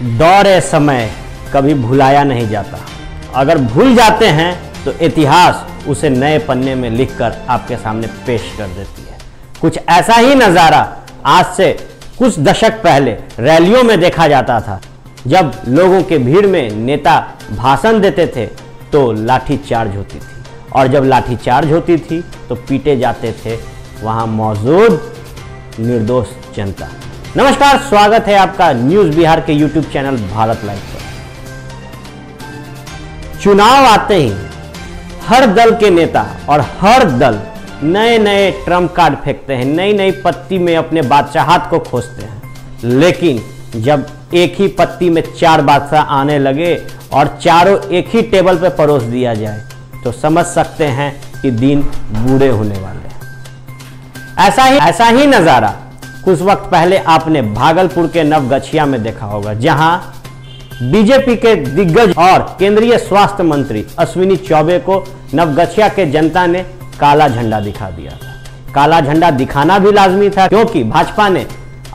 दौरे समय कभी भुलाया नहीं जाता। अगर भूल जाते हैं तो इतिहास उसे नए पन्ने में लिखकर आपके सामने पेश कर देती है। कुछ ऐसा ही नज़ारा आज से कुछ दशक पहले रैलियों में देखा जाता था। जब लोगों के भीड़ में नेता भाषण देते थे तो लाठी चार्ज होती थी, और जब लाठी चार्ज होती थी तो पीटे जाते थे वहां मौजूद निर्दोष जनता। नमस्कार, स्वागत है आपका न्यूज़ बिहार के यूट्यूब चैनल भारत लाइव पर। चुनाव आते ही हर दल के नेता और हर दल नए नए ट्रम्प कार्ड फेंकते हैं, नई नई पत्ती में अपने बादशाहत को खोजते हैं। लेकिन जब एक ही पत्ती में चार बादशाह आने लगे और चारों एक ही टेबल पर परोस दिया जाए तो समझ सकते हैं कि दिन बूढ़े होने वाले हैं। ऐसा ही नज़ारा कुछ वक्त पहले आपने भागलपुर के नवगछिया में देखा होगा, जहां बीजेपी के दिग्गज और केंद्रीय स्वास्थ्य मंत्री अश्विनी चौबे को नवगछिया के जनता ने काला झंडा दिखा दिया था। काला झंडा दिखाना भी लाजमी था, क्योंकि भाजपा ने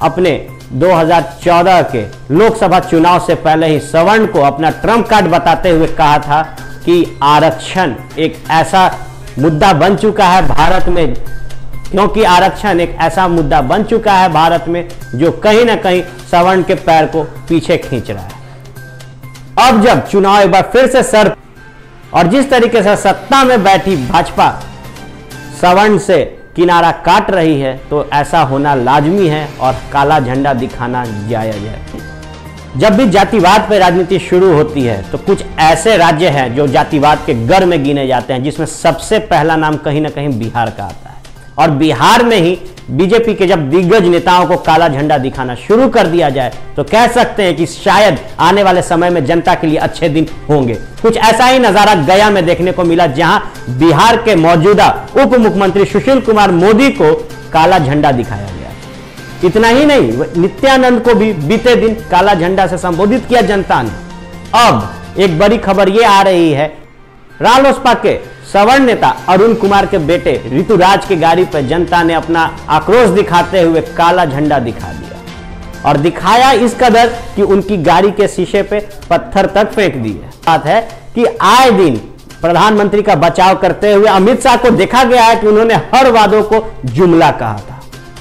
अपने 2014 के लोकसभा चुनाव से पहले ही सवर्ण को अपना ट्रम्प कार्ड बताते हुए कहा था कि आरक्षण एक ऐसा मुद्दा बन चुका है भारत में, क्योंकि आरक्षण एक ऐसा मुद्दा बन चुका है भारत में जो कहीं ना कहीं सवर्ण के पैर को पीछे खींच रहा है। अब जब चुनाव एक बार फिर से सर और जिस तरीके से सत्ता में बैठी भाजपा सवर्ण से किनारा काट रही है, तो ऐसा होना लाजमी है और काला झंडा दिखाना जायज है। जब भी जातिवाद पर राजनीति शुरू होती है तो कुछ ऐसे राज्य हैं जो जातिवाद के गर में गिने जाते हैं, जिसमें सबसे पहला नाम कहीं ना कहीं बिहार का आता है। और बिहार में ही बीजेपी के जब दिग्गज नेताओं को काला झंडा दिखाना शुरू कर दिया जाए तो कह सकते हैं कि शायद आने वाले समय में जनता के लिए अच्छे दिन होंगे। कुछ ऐसा ही नजारा गया में देखने को मिला, जहां बिहार के मौजूदा उप मुख्यमंत्री सुशील कुमार मोदी को काला झंडा दिखाया गया। इतना ही नहीं, नित्यानंद को भी बीते दिन काला झंडा से संबोधित किया जनता ने। अब एक बड़ी खबर यह आ रही है, रालोसपा के सवर्ण नेता अरुण कुमार के बेटे ऋतुराज की गाड़ी पर जनता ने अपना आक्रोश दिखाते हुए काला झंडा दिखा दिया, और दिखाया इस कदर कि उनकी गाड़ी के शीशे पे पत्थर तक फेंक दिए। बात है कि आए दिन प्रधानमंत्री का बचाव करते हुए अमित शाह को देखा गया है कि उन्होंने हर वादों को जुमला कहा था।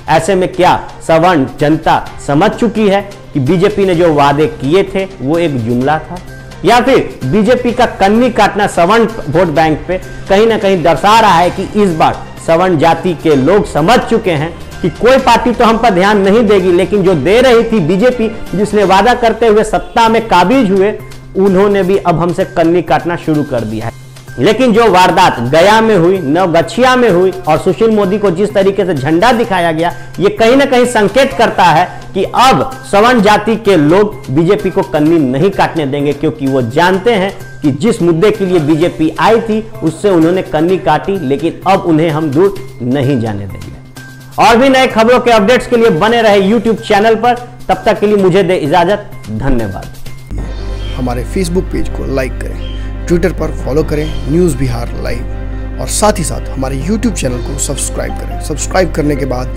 ऐसे में क्या सवर्ण जनता समझ चुकी है कि बीजेपी ने जो वादे किए थे वो एक जुमला था, या फिर बीजेपी का कन्नी काटना सवर्ण वोट बैंक पे कहीं ना कहीं दर्शा रहा है कि इस बार सवर्ण जाति के लोग समझ चुके हैं कि कोई पार्टी तो हम पर ध्यान नहीं देगी, लेकिन जो दे रही थी बीजेपी, जिसने वादा करते हुए सत्ता में काबिज हुए, उन्होंने भी अब हमसे कन्नी काटना शुरू कर दिया है। लेकिन जो वारदात गया में हुई, नवगछिया में हुई और सुशील मोदी को जिस तरीके से झंडा दिखाया गया, ये कहीं ना कहीं संकेत करता है कि अब सवर्ण जाति के लोग बीजेपी को कन्नी नहीं काटने देंगे, क्योंकि वो जानते हैं कि जिस मुद्दे के लिए बीजेपी आई थी उससे उन्होंने कन्नी काटी, लेकिन अब उन्हें हम दूर नहीं जाने देंगे। और भी नए खबरों के अपडेट्स के लिए बने रहे यूट्यूब चैनल पर। तब तक के लिए मुझे दे इजाजत, धन्यवाद। हमारे फेसबुक पेज को लाइक करें, ट्विटर पर फॉलो करें न्यूज़ बिहार लाइव, और साथ ही साथ हमारे यूट्यूब चैनल को सब्सक्राइब करें। सब्सक्राइब करने के बाद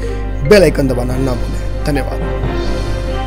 बेल आइकन दबाना ना भूलें। धन्यवाद।